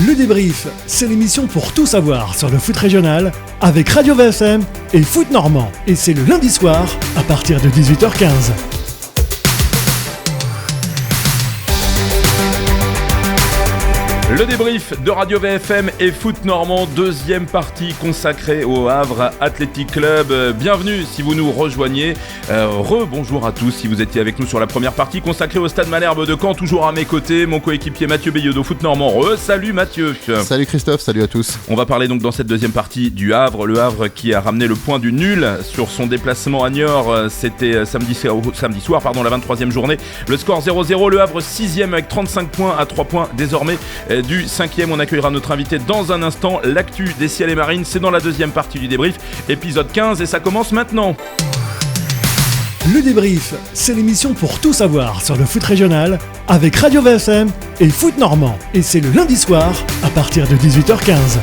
Le débrief, c'est l'émission pour tout savoir sur le foot régional avec Radio VFM et Foot Normand. Et c'est le lundi soir à partir de 18h15. Le débrief de Radio VFM et Foot Normand, deuxième partie consacrée au Havre Athletic Club. Bienvenue si vous nous rejoignez. Bonjour à tous si vous étiez avec nous sur la première partie consacrée au Stade Malherbe de Caen. Toujours à mes côtés, mon coéquipier Mathieu Beyeudot, Foot Normand. Salut Mathieu. Salut Christophe, salut à tous. On va parler donc dans cette deuxième partie du Havre. Le Havre qui a ramené le point du nul sur son déplacement à Niort. C'était samedi soir, la 23e journée. Le score 0-0, le Havre 6e avec 35 points à 3 points désormais du 5e. On accueillera notre invité dans un instant. L'actu des Ciels et Marines, c'est dans la deuxième partie du débrief, épisode 15, et ça commence maintenant. Le débrief, c'est l'émission pour tout savoir sur le foot régional avec Radio VFM et Foot Normand. Et c'est le lundi soir à partir de 18h15.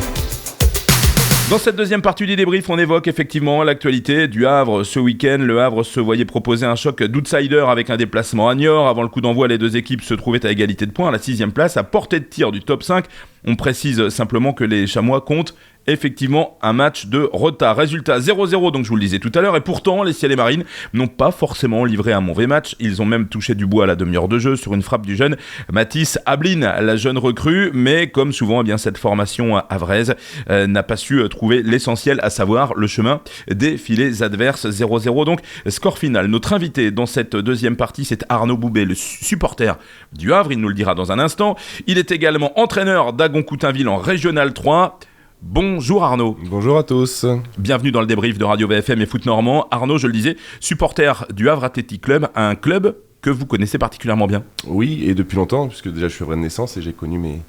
Dans cette deuxième partie du débrief, on évoque effectivement l'actualité du Havre ce week-end. Le Havre se voyait proposer un choc d'outsider avec un déplacement à Niort. Avant le coup d'envoi, les deux équipes se trouvaient à égalité de points à la 6e place, à portée de tir du top 5. On précise simplement que les Chamois comptent effectivement un match de retard. Résultat 0-0, donc je vous le disais tout à l'heure, et pourtant les Ciels et Marines n'ont pas forcément livré un mauvais match. Ils ont même touché du bois à la demi-heure de jeu sur une frappe du jeune Mathis Ablin, la jeune recrue, mais comme souvent, cette formation havraise n'a pas su trouver l'essentiel, à savoir le chemin des filets adverses. 0-0 donc, score final. Notre invité dans cette deuxième partie, c'est Arnaud Boubet, le supporter du Havre, il nous le dira dans un instant. Il est également entraîneur d'Agon-Coutainville en Régional 3. Bonjour Arnaud. Bonjour à tous. Bienvenue dans le débrief de Radio VFM et Foot Normand. Arnaud, je le disais, supporter du Havre Athletic Club, un club que vous connaissez particulièrement bien. Oui, et depuis longtemps, puisque déjà je suis vrai de naissance et j'ai connu mes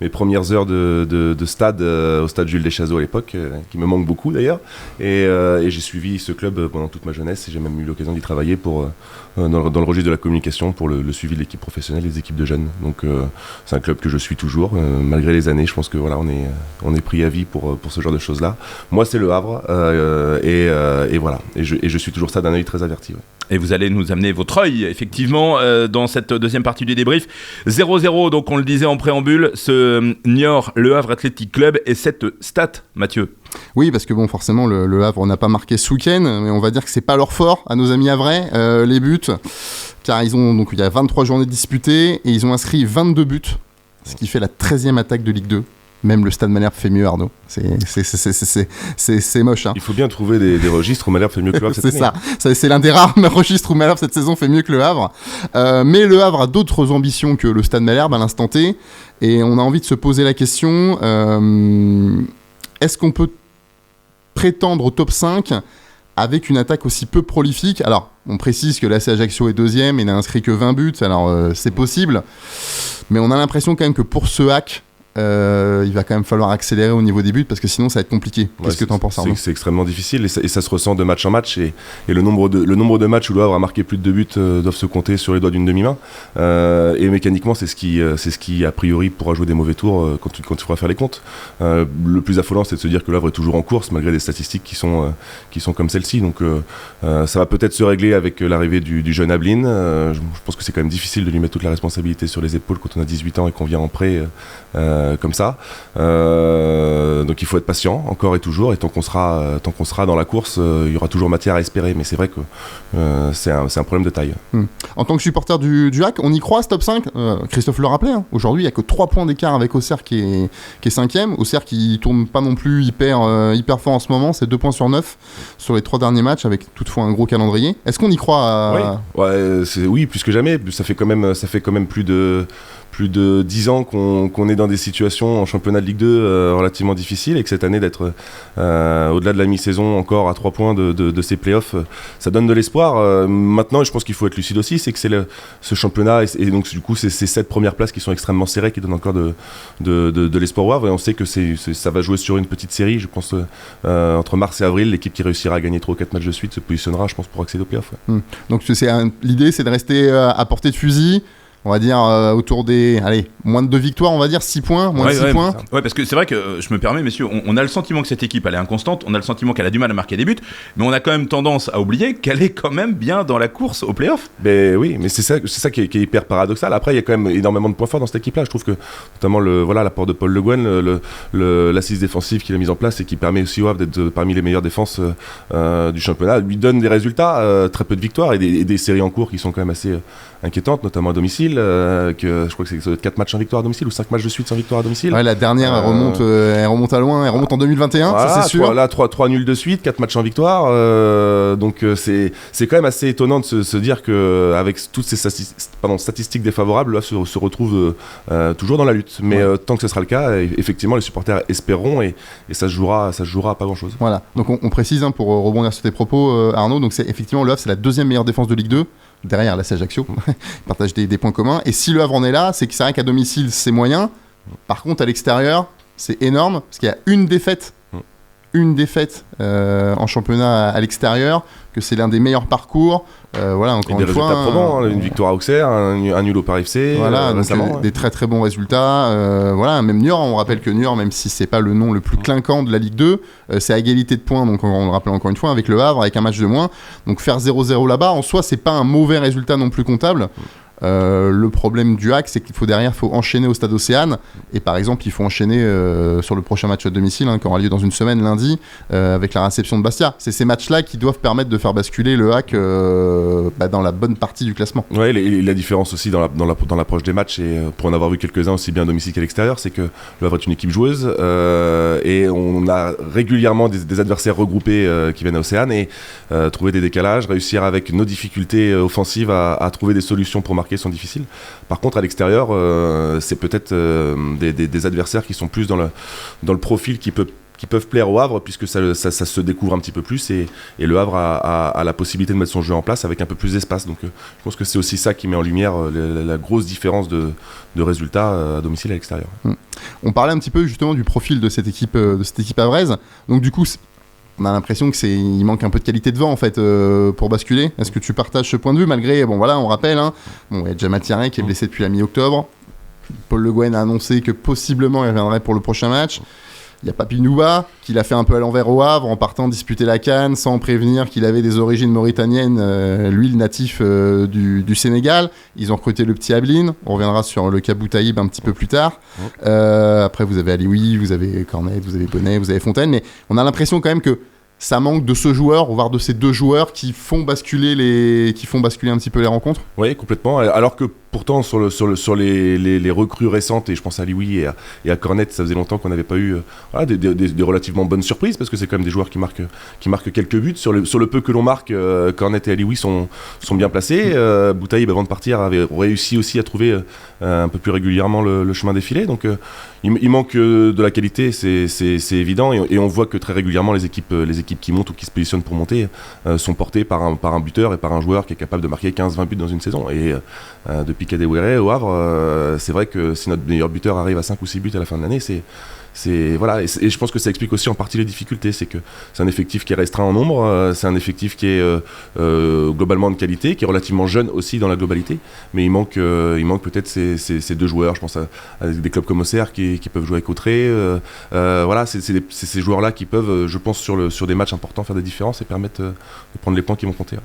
premières heures de stade au stade Jules Deschazos à l'époque, qui me manque beaucoup d'ailleurs, et j'ai suivi ce club pendant toute ma jeunesse et j'ai même eu l'occasion d'y travailler dans le registre de la communication pour le suivi de l'équipe professionnelle et des équipes de jeunes. Donc c'est un club que je suis toujours, malgré les années. Je pense que voilà, on est pris à vie pour ce genre de choses-là. Moi c'est le Havre, et voilà, et je suis toujours ça d'un œil très averti. Ouais. Et vous allez nous amener votre œil, effectivement, dans cette deuxième partie du débrief. 0-0, donc on le disait en préambule, ce Niort, le Havre Athletic Club, et cette stat, Mathieu. Oui, parce que forcément, le Havre n'a pas marqué ce week-end, mais on va dire que c'est pas leur fort, à nos amis havrais, les buts, car il y a 23 journées disputées, et ils ont inscrit 22 buts, ce qui fait la 13e attaque de Ligue 2. Même le Stade Malherbe fait mieux, Arnaud. C'est moche. Hein. Il faut bien trouver des registres où Malherbe fait mieux que le Havre cette année. C'est l'un des rares registres où Malherbe cette saison fait mieux que le Havre. Mais le Havre a d'autres ambitions que le Stade Malherbe à l'instant T. Et on a envie de se poser la question, est-ce qu'on peut prétendre au top 5 avec une attaque aussi peu prolifique? Alors, on précise que l'AC Ajaccio est deuxième et n'a inscrit que 20 buts. Alors, c'est possible. Mais on a l'impression quand même que pour ce hack, il va quand même falloir accélérer au niveau des buts parce que sinon ça va être compliqué. Qu'est-ce que tu en penses, Arnaud ? C'est extrêmement difficile et ça se ressent de match en match et le nombre de matchs où le Havre a marqué plus de 2 buts doivent se compter sur les doigts d'une demi-main, et mécaniquement c'est ce qui a priori pourra jouer des mauvais tours quand tu feras faire les comptes. Le plus affolant c'est de se dire que le Havre est toujours en course malgré des statistiques qui sont comme celle-ci, donc ça va peut-être se régler avec l'arrivée du jeune Ablin. Je pense que c'est quand même difficile de lui mettre toute la responsabilité sur les épaules quand on a 18 ans et qu'on vient en prêt comme ça, donc il faut être patient encore et toujours, et tant qu'on sera dans la course, il y aura toujours matière à espérer, mais c'est vrai que c'est un problème de taille. En tant que supporter du HAC, on y croit ce top 5, Christophe le rappelait, hein. Aujourd'hui il n'y a que 3 points d'écart avec Auxerre qui est 5e, Auxerre qui tourne pas non plus hyper fort en ce moment, c'est 2 points sur 9 sur les 3 derniers matchs avec toutefois un gros calendrier. Est-ce qu'on y croit Oui, plus que jamais, ça fait quand même plus de 10 ans qu'on est dans des situations en championnat de Ligue 2 relativement difficiles, et que cette année d'être au-delà de la mi-saison encore à 3 points de ces playoffs, ça donne de l'espoir. Maintenant, je pense qu'il faut être lucide aussi, c'est que c'est ce championnat, et donc du coup c'est ces 7 premières places qui sont extrêmement serrées, qui donnent encore de l'espoir au Havre, et on sait que ça va jouer sur une petite série, je pense, entre mars et avril. L'équipe qui réussira à gagner 3 ou 4 matchs de suite se positionnera, je pense, pour accéder aux playoffs. Donc l'idée c'est de rester à portée de fusil, on va dire autour des moins de 2 victoires, on va dire 6 points, moins de 6 points. Ouais, parce que c'est vrai que je me permets, messieurs, on a le sentiment que cette équipe elle est inconstante, on a le sentiment qu'elle a du mal à marquer des buts, mais on a quand même tendance à oublier qu'elle est quand même bien dans la course au play-off. Ben oui, mais c'est ça qui est hyper paradoxal. Après, il y a quand même énormément de points forts dans cette équipe-là. Je trouve que notamment l'apport de Paul Le Guen, l'assise défensive qu'il a mise en place et qui permet aussi au Havre d'être parmi les meilleures défenses du championnat, lui donne des résultats, très peu de victoires et des séries en cours qui sont quand même assez inquiétantes, notamment à domicile. Que je crois que c'est 4 matchs sans victoire à domicile ou 5 matchs de suite sans victoire à domicile. Ouais, la dernière elle remonte à loin, elle remonte en 2021, voilà, ça c'est sûr. 3 nuls de suite, 4 matchs sans victoire. Donc c'est quand même assez étonnant de se dire qu'avec toutes ces statistiques défavorables, là se retrouve toujours dans la lutte. Mais tant que ce sera le cas, effectivement, les supporters espéreront et ça se jouera à pas grand-chose. Voilà, donc on précise pour rebondir sur tes propos, Arnaud, donc c'est effectivement le Havre, c'est la 2e meilleure défense de Ligue 2. Derrière la Ajaccio, ils partagent des points communs. Et si le Havre en est là, c'est que c'est vrai qu'à domicile, c'est moyen. Par contre, à l'extérieur, c'est énorme, parce qu'il y a une défaite en championnat à l'extérieur, que c'est l'un des meilleurs parcours. Voilà, encore une fois. Des résultats probants, une victoire à Auxerre, un nul au Paris FC. Voilà, donc des très très bons résultats. Voilà, même Niort, on rappelle que Niort, même si c'est pas le nom le plus clinquant de la Ligue 2, c'est à égalité de points, donc on le rappelle encore une fois, avec le Havre, avec un match de moins. Donc faire 0-0 là-bas, en soi, c'est pas un mauvais résultat non plus comptable. Le problème du HAC, c'est qu'il faut enchaîner au stade Océane, et par exemple il faut enchaîner sur le prochain match à domicile qui aura lieu dans une semaine, lundi, avec la réception de Bastia. C'est ces matchs-là qui doivent permettre de faire basculer le HAC dans la bonne partie du classement. Ouais, la différence aussi dans l'approche des matchs, et pour en avoir vu quelques-uns aussi bien à domicile qu'à l'extérieur, c'est que le Havre est une équipe joueuse, et on a régulièrement des adversaires regroupés qui viennent à Océane, et trouver des décalages, réussir avec nos difficultés offensives à trouver des solutions pour marquer sont difficiles. Par contre, à l'extérieur, c'est peut-être des adversaires qui sont plus dans le profil qui peuvent plaire au Havre, puisque ça se découvre un petit peu plus, et le Havre a la possibilité de mettre son jeu en place avec un peu plus d'espace. Donc je pense que c'est aussi ça qui met en lumière la grosse différence de résultats à domicile et à l'extérieur. On parlait un petit peu justement du profil de cette équipe havraise. Donc du coup, on a l'impression qu'il manque un peu de qualité de vent en fait pour basculer. Est-ce que tu partages ce point de vue malgré, on rappelle, il y a Jamal Thierry qui est blessé depuis la mi-octobre. Paul Le Guen a annoncé que possiblement il reviendrait pour le prochain match. Il y a Papi Nouba qui l'a fait un peu à l'envers au Havre en partant disputer la CAN sans prévenir qu'il avait des origines mauritaniennes, lui le natif du Sénégal. Ils ont recruté le petit Ablin. On reviendra sur le Kabou Taïb un petit peu plus tard. Après vous avez Alioui, vous avez Cornet, vous avez Bonnet, vous avez Fontaine, mais on a l'impression quand même que ça manque de ce joueur, voire de ces deux joueurs qui font basculer un petit peu les rencontres. Oui, complètement. Alors que pourtant sur les recrues récentes, et je pense à Lioui et à Cornet, ça faisait longtemps qu'on n'avait pas eu des relativement bonnes surprises, parce que c'est quand même des joueurs qui marquent quelques buts. Sur le peu que l'on marque, Cornet et Lioui sont bien placés. Boutaïb, avant de partir, avait réussi aussi à trouver un peu plus régulièrement le chemin des filets. Donc il manque de la qualité, c'est évident, et on voit que très régulièrement les équipes qui montent ou qui se positionnent pour monter sont portées par un buteur et par un joueur qui est capable de marquer 15-20 buts dans une saison. Et depuis Kadewere au Havre, c'est vrai que si notre meilleur buteur arrive à 5 ou 6 buts à la fin de l'année, voilà, et je pense que ça explique aussi en partie les difficultés. C'est que c'est un effectif qui est restreint en nombre, c'est un effectif qui est globalement de qualité, qui est relativement jeune aussi dans la globalité, mais il manque peut-être ces deux joueurs. Je pense à des clubs comme Auxerre qui peuvent jouer avec Autré. Voilà, c'est ces joueurs-là qui peuvent, je pense, sur des matchs importants, faire des différences et permettre de prendre les points qui vont compter.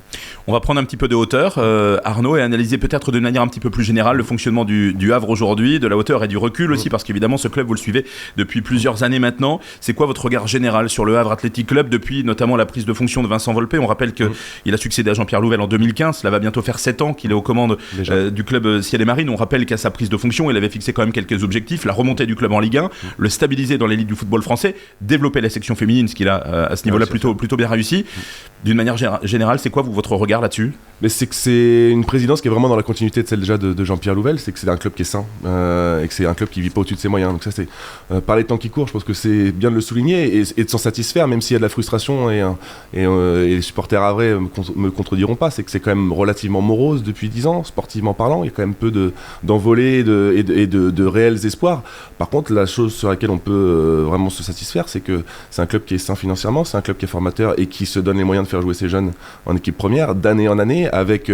On va prendre un petit peu de hauteur, Arnaud, et analyser peut-être de manière un petit peu plus générale le fonctionnement du Havre aujourd'hui, de la hauteur et du recul aussi, parce qu'évidemment ce club, vous le suivez depuis plusieurs années maintenant. C'est quoi votre regard général sur le Havre Athletic Club depuis notamment la prise de fonction de Vincent Volpe? On rappelle qu'il a succédé à Jean-Pierre Louvel en 2015, cela va bientôt faire 7 ans qu'il est aux commandes du club Ciel et Marine. On rappelle qu'à sa prise de fonction, il avait fixé quand même quelques objectifs: la remontée du club en Ligue 1, le stabiliser dans l'élite du football français, développer la section féminine, ce qu'il a à ce niveau-là plutôt bien réussi. D'une manière générale, c'est quoi votre regard là-dessus? Mais c'est que c'est une présidence qui est vraiment dans la continuité de celle déjà de Jean-Pierre Louvel. C'est que c'est un club qui est sain, et que c'est un club qui vit pas au-dessus de ses moyens. Donc ça, c'est parler les temps qui courent, je pense que c'est bien de le souligner et de s'en satisfaire, même s'il y a de la frustration et les supporters havrais me contrediront pas, c'est que c'est quand même relativement morose depuis 10 ans, sportivement parlant. Il y a quand même peu d'envolées et de réels espoirs. Par contre, la chose sur laquelle on peut vraiment se satisfaire, c'est que c'est un club qui est sain financièrement, c'est un club qui est formateur et qui se donne les moyens de faire jouer ses jeunes en équipe première d'année en année, avec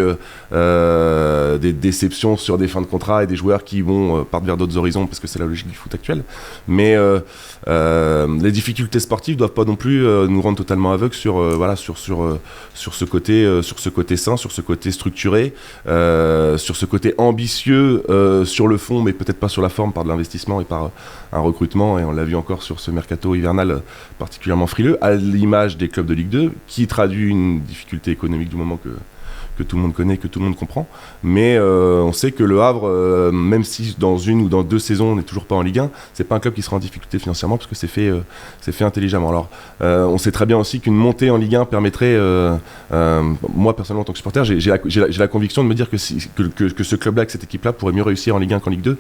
des déceptions sur des fins de contrat et des joueurs qui partent vers d'autres horizons parce que c'est la logique du foot actuel. Mais les difficultés sportives doivent pas non plus nous rendre totalement aveugles sur ce côté sain, sur ce côté structuré, sur ce côté ambitieux sur le fond, mais peut-être pas sur la forme, par de l'investissement et par un recrutement, et on l'a vu encore sur ce mercato hivernal particulièrement frileux, à l'image des clubs de Ligue 2, qui traduit une difficulté économique du moment que tout le monde connaît, que tout le monde comprend. Mais on sait que le Havre, même si dans une ou dans 2 saisons on n'est toujours pas en Ligue 1, c'est pas un club qui sera en difficulté financièrement parce que c'est fait intelligemment. Alors on sait très bien aussi qu'une montée en Ligue 1 permettrait, moi personnellement en tant que supporter, j'ai la conviction de me dire que ce club-là, que cette équipe-là pourrait mieux réussir en Ligue 1 qu'en Ligue 2,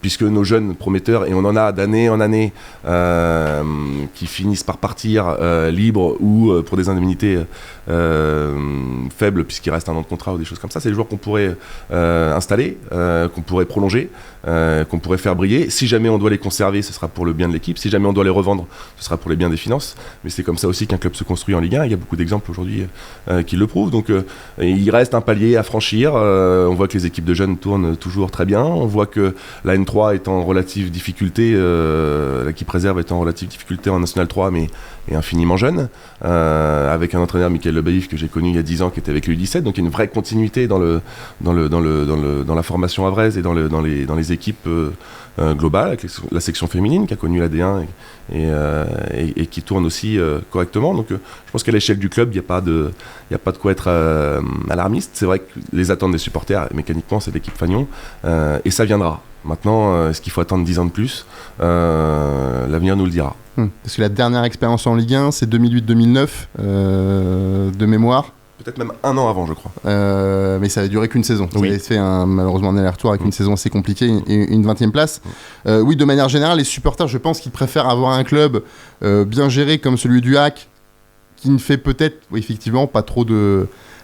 puisque nos jeunes prometteurs, et on en a d'année en année, qui finissent par partir libres ou pour des indemnités faibles, puisqu'il reste un an de contrat ou des choses comme ça, c'est des joueurs qu'on pourrait installer, qu'on pourrait prolonger, qu'on pourrait faire briller. Si jamais on doit les conserver, ce sera pour le bien de l'équipe. Si jamais on doit les revendre, ce sera pour les biens des finances. Mais c'est comme ça aussi qu'un club se construit en Ligue 1. Il y a beaucoup d'exemples aujourd'hui qui le prouvent. Donc il reste un palier à franchir. On voit que les équipes de jeunes tournent toujours très bien. On voit que la N3 est en relative difficulté, l'équipe réserve est en relative difficulté en National 3, mais est infiniment jeune, avec un entraîneur, Michael Lebaïf, que j'ai connu il y a 10 ans, qui était avec le U17. Donc il y a une vraie continuité dans la formation havraise et dans les équipes globales, avec la section féminine qui a connu la D1 et qui tourne aussi correctement. Donc je pense qu'à l'échelle du club, il n'y a pas de quoi être alarmiste. C'est vrai que les attentes des supporters, mécaniquement, c'est l'équipe Fagnon, et ça viendra. Maintenant, est-ce qu'il faut attendre 10 ans de plus ? L'avenir nous le dira. Parce que la dernière expérience en Ligue 1, c'est 2008-2009, de mémoire. Peut-être même un an avant, je crois. Mais ça avait duré qu'une saison. Oui. Ça avait fait malheureusement un aller-retour avec une saison assez compliquée et une 20e place. Oui, de manière générale, les supporters, je pense qu'ils préfèrent avoir un club bien géré comme celui du HAC, qui ne fait peut-être, effectivement, pas trop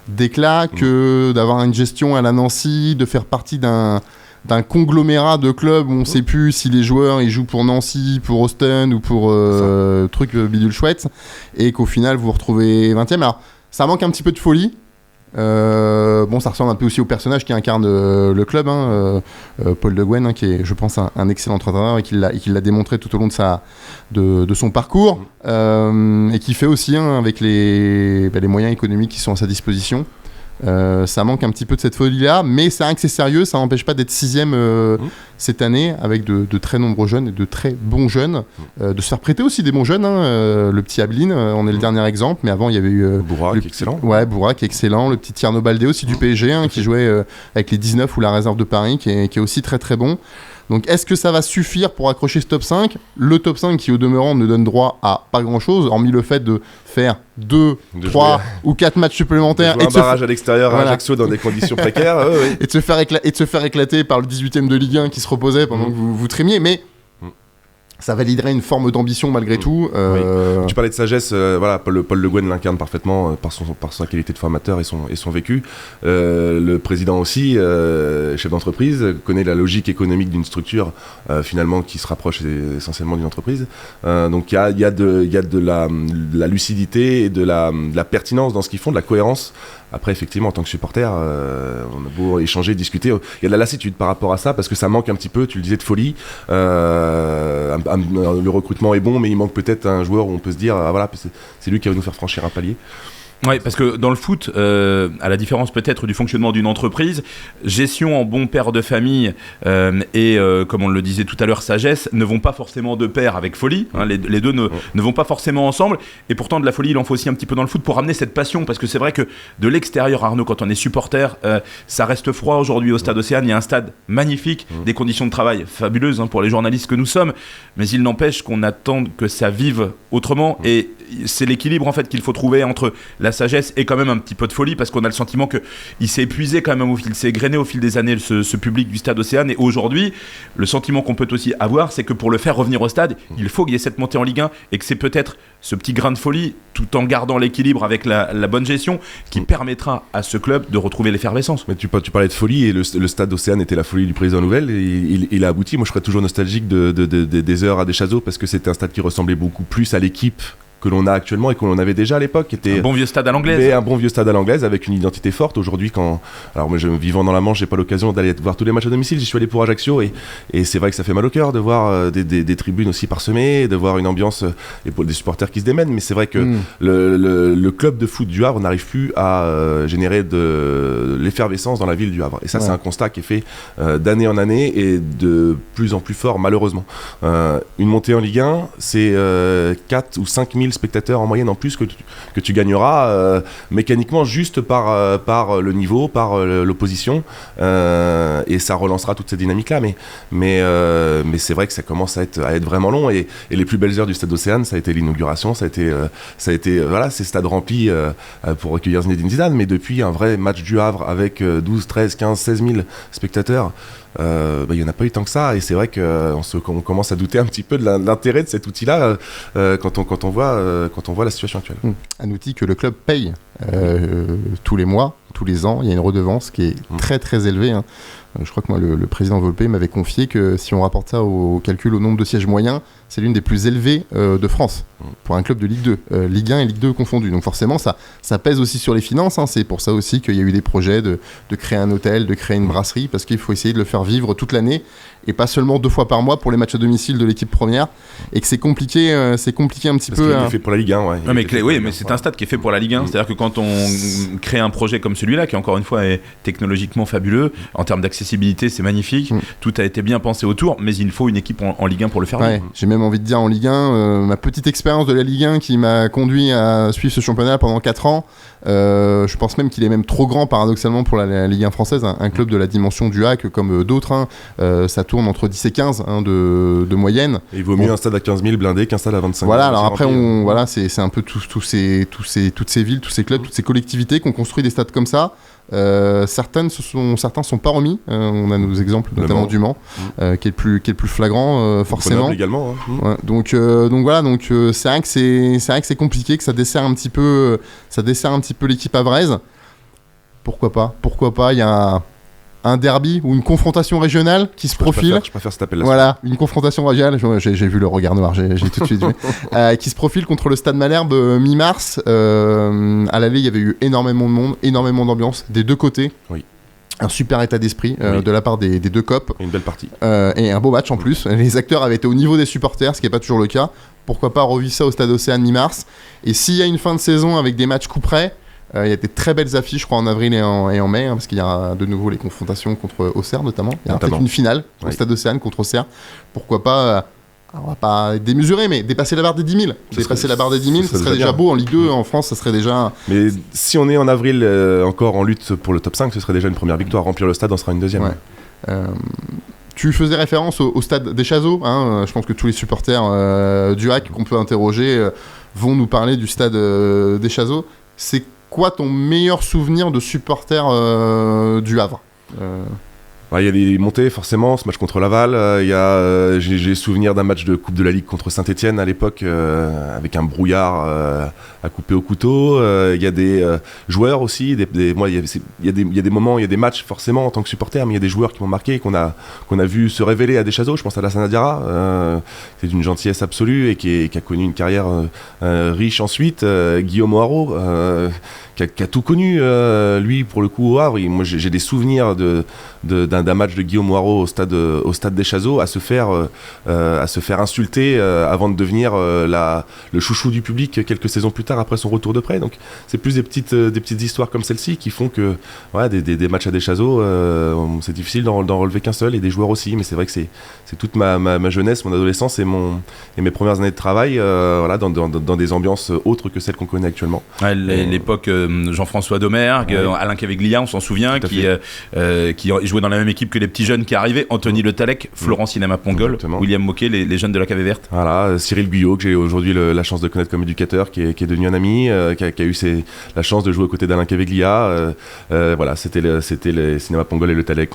d'éclat, que d'avoir une gestion à la Nancy, de faire partie d'un conglomérat de clubs où on ne sait plus si les joueurs ils jouent pour Nancy, pour Austin ou pour truc bidule chouette, et qu'au final vous vous retrouvez 20e. Alors ça manque un petit peu de folie. Ça ressemble un peu aussi au personnage qui incarne le club, Paul Le Guen, qui est, je pense, un excellent entraîneur et qui l'a démontré tout au long de son parcours, et qui fait aussi avec les moyens économiques qui sont à sa disposition. Ça manque un petit peu de cette folie-là, mais c'est vrai que c'est sérieux, ça n'empêche pas d'être 6e cette année, avec de très nombreux jeunes et de très bons jeunes, de se faire prêter aussi des bons jeunes, le petit Ablin, on est le dernier exemple, mais avant il y avait eu Bourra, qui est excellent. Ouais, Bourra qui est excellent, le petit Tierno Baldé aussi du PSG, qui jouait avec les 19 ou la réserve de Paris, qui est aussi très très bon. Donc est-ce que ça va suffire pour accrocher ce top 5 ? Le top 5 qui au demeurant ne donne droit à pas grand chose, hormis le fait de faire 2, 3 ou 4 matchs supplémentaires, et un barrage à l'extérieur à Ajaccio dans des conditions précaires, et de se faire éclater par le 18e de Ligue 1 qui se reposait pendant que vous trémiez, mais ça validerait une forme d'ambition malgré tout. Oui. Tu parlais de sagesse, Paul Le Guen l'incarne parfaitement par sa qualité de formateur et son vécu. Le président aussi, chef d'entreprise, connaît la logique économique d'une structure finalement qui se rapproche essentiellement d'une entreprise. Donc il y a de la lucidité et de la pertinence dans ce qu'ils font, de la cohérence. Après, effectivement, en tant que supporter, on a beau échanger, discuter, il y a de la lassitude par rapport à ça, parce que ça manque un petit peu, tu le disais, de folie. Le recrutement est bon, mais il manque peut-être un joueur où on peut se dire, c'est lui qui va nous faire franchir un palier. Oui, parce que dans le foot, à la différence peut-être du fonctionnement d'une entreprise, gestion en bon père de famille et, comme on le disait tout à l'heure, sagesse, ne vont pas forcément de pair avec folie. Les deux ne vont pas forcément ensemble. Et pourtant, de la folie, il en faut aussi un petit peu dans le foot pour ramener cette passion. Parce que c'est vrai que de l'extérieur, Arnaud, quand on est supporter, ça reste froid aujourd'hui au Stade Océane. Il y a un stade magnifique, des conditions de travail fabuleuses pour les journalistes que nous sommes. Mais il n'empêche qu'on attend que ça vive autrement. Et c'est l'équilibre en fait qu'il faut trouver entre la sagesse et quand même un petit peu de folie, parce qu'on a le sentiment que il s'est épuisé quand même il s'est égrené au fil des années ce public du Stade Océane, et aujourd'hui le sentiment qu'on peut aussi avoir, c'est que pour le faire revenir au stade, il faut qu'il y ait cette montée en Ligue 1, et que c'est peut-être ce petit grain de folie, tout en gardant l'équilibre avec la bonne gestion, qui permettra à ce club de retrouver l'effervescence. Mais tu parlais de folie, et le Stade Océane était la folie du président Nouvelle, et il a abouti. Moi je serais toujours nostalgique des heures à Deschazos, parce que c'était un stade qui ressemblait beaucoup plus à l'équipe que l'on a actuellement et que l'on avait déjà à l'époque, qui était un bon vieux stade à l'anglaise. Mais un bon vieux stade à l'anglaise avec une identité forte. Aujourd'hui, alors moi, vivant dans la Manche, j'ai pas l'occasion d'aller voir tous les matchs à domicile. J'y suis allé pour Ajaccio, et c'est vrai que ça fait mal au cœur de voir des tribunes aussi parsemées, de voir une ambiance et des supporters qui se démènent. Mais c'est vrai que le club de foot du Havre n'arrive plus à générer de l'effervescence dans la ville du Havre. Et ça, c'est un constat qui est fait d'année en année et de plus en plus fort, malheureusement. Une montée en Ligue 1, c'est 4 ou 5 000 spectateurs en moyenne en plus que tu gagneras mécaniquement juste par le niveau, par l'opposition, et ça relancera toute cette dynamique là, mais c'est vrai que ça commence à être vraiment long, et les plus belles heures du Stade Océane, ça a été l'inauguration, ça a été voilà, ces stades remplis pour recueillir Zinedine Zidane, mais depuis un vrai match du Havre avec 12, 13, 15, 16 000 spectateurs, il n'y en a pas eu tant que ça, et c'est vrai qu'on commence à douter un petit peu de l'intérêt de cet outil-là quand on voit la situation actuelle. Un outil que le club paye tous les mois, tous les ans. Il y a une redevance qui est très très élevée, hein. Je crois que moi, le président Volpe m'avait confié que si on rapporte ça au calcul au nombre de sièges moyens, c'est l'une des plus élevées de France pour un club de Ligue 2, Ligue 1 et Ligue 2 confondus. Donc forcément, ça pèse aussi sur les finances, hein. C'est pour ça aussi qu'il y a eu des projets de créer un hôtel, de créer une brasserie, parce qu'il faut essayer de le faire vivre toute l'année et pas seulement 2 fois par mois pour les matchs à domicile de l'équipe première, et que c'est compliqué un petit peu. Parce qu'il est fait pour la Ligue 1, ouais. Non, mais c'est un stade qui est fait pour la Ligue 1. C'est-à-dire que quand on crée un projet comme celui-là, qui encore une fois est technologiquement fabuleux, en termes d'accessibilité, c'est magnifique, tout a été bien pensé autour, mais il faut une équipe en Ligue 1 pour le faire vivre. J'ai même envie de dire en Ligue 1, ma petite expérience de la Ligue 1 qui m'a conduit à suivre ce championnat pendant 4 ans, je pense même qu'il est même trop grand paradoxalement pour la Ligue 1 française, un club de la dimension du HAC comme d'autres, ça tourne entre 10 et 15 de moyenne. Et il vaut mieux un stade à 15 000 blindés qu'un stade à 25 000. Voilà, alors après c'est un peu toutes ces villes, tous ces clubs, toutes ces collectivités qui ont construit des stades comme ça. Certains sont pas remis, on a nos exemples notamment du Mans, qui est le plus flagrant, forcément également, hein. Ouais, donc voilà, c'est vrai que c'est compliqué, que ça dessert un petit peu l'équipe havraise. Pourquoi pas, il y a un derby ou une confrontation régionale qui se profile. Je préfère cet appel-là. Voilà, une confrontation régionale. J'ai vu le regard noir, j'ai tout de suite vu. Qui se profile contre le Stade Malherbe mi-mars. À l'aller, il y avait eu énormément de monde, énormément d'ambiance des deux côtés. Oui. Un super état d'esprit de la part des deux copes. Et une belle partie. Et un beau match en plus. Les acteurs avaient été au niveau des supporters, ce qui n'est pas toujours le cas. Pourquoi pas revivre ça au Stade Océane mi-mars. Et s'il y a une fin de saison avec des matchs coup près, il y a des très belles affiches, je crois, en avril et en mai, parce qu'il y a de nouveau les confrontations contre Auxerre notamment. Il y a peut-être une finale au Stade Océane contre Auxerre. Pourquoi pas, on va pas démesurer, mais dépasser la barre des 10 000. Dépasser la barre des 10 000, ça serait déjà beau. En Ligue 2, en France, ça serait déjà... Mais si on est en avril encore en lutte pour le top 5, ce serait déjà une première victoire. Remplir le stade en sera une deuxième. Ouais. Tu faisais référence au stade Deschazos, hein, je pense que tous les supporters du HAC qu'on peut interroger vont nous parler du stade Deschazos. C'est quoi ton meilleur souvenir de supporter du Havre? Il y a des montées forcément, ce match contre Laval, j'ai souvenir d'un match de Coupe de la Ligue contre Saint-Etienne à l'époque, avec un brouillard à couper au couteau. Il y a des joueurs aussi, il y a des moments, il y a des matchs forcément en tant que supporter, mais il y a des joueurs qui m'ont marqué, qu'on a vu se révéler à Deschazos. Je pense à Lassana Diarra, c'est d'une gentillesse absolue et qui a connu une carrière riche ensuite. Guillaume O'Haraud, qui a tout connu, lui pour le coup au Havre. Moi j'ai des souvenirs d'un match de Guillaume O'Haraud au stade Deschazos à se faire insulter avant de devenir le chouchou du public quelques saisons plus tard après son retour de prêt. Donc c'est plus des petites histoires comme celle-ci qui font que des matchs à Deschazos, c'est difficile d'en relever qu'un seul, et des joueurs aussi, mais c'est vrai que c'est toute ma jeunesse, mon adolescence et mes premières années de travail dans des ambiances autres que celles qu'on connaît actuellement. L'époque Jean-François Domergue, Alain Caveglia, on s'en souvient, qui jouait dans la même même équipe que les petits jeunes qui arrivaient, Anthony Le Tallec, Florent Sinama Pongol, Exactement. William Moquet, les jeunes de la Cave Verte. Voilà, Cyril Guyot, que j'ai aujourd'hui la chance de connaître comme éducateur, qui est devenu un ami, qui a eu la chance de jouer aux côtés d'Alain Caveglia. Voilà, c'était les Sinama Pongol et Le Tallec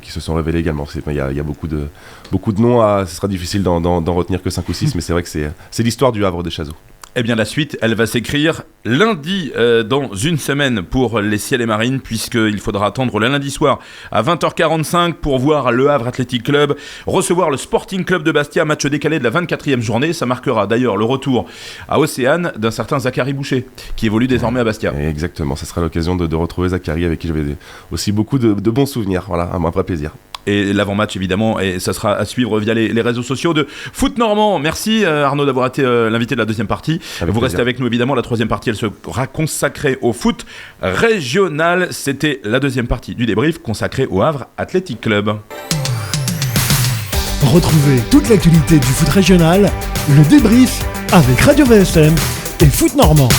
qui se sont révélés également. Il y a beaucoup de noms, ce sera difficile d'en retenir que 5 ou 6, mais c'est vrai que c'est l'histoire du Havre des Chazos. Eh bien, la suite, elle va s'écrire lundi, dans une semaine, pour les Ciels et Marines, puisqu'il faudra attendre le lundi soir à 20h45 pour voir le Havre Athletic Club recevoir le Sporting Club de Bastia, match décalé de la 24e journée. Ça marquera d'ailleurs le retour à Océane d'un certain Zachary Boucher, qui évolue désormais à Bastia. Exactement, ça sera l'occasion de retrouver Zachary, avec qui j'avais aussi beaucoup de bons souvenirs. Voilà, un vrai plaisir. Et l'avant-match évidemment, et ça sera à suivre via les réseaux sociaux de Foot Normand. Merci Arnaud d'avoir été l'invité de la deuxième partie. Avec Vous plaisir. restez avec nous évidemment, la troisième partie elle sera consacrée au foot régional. C'était la deuxième partie du débrief consacrée au Havre Athletic Club. Retrouvez toute l'actualité du foot régional, le débrief avec Radio VSM et Foot Normand.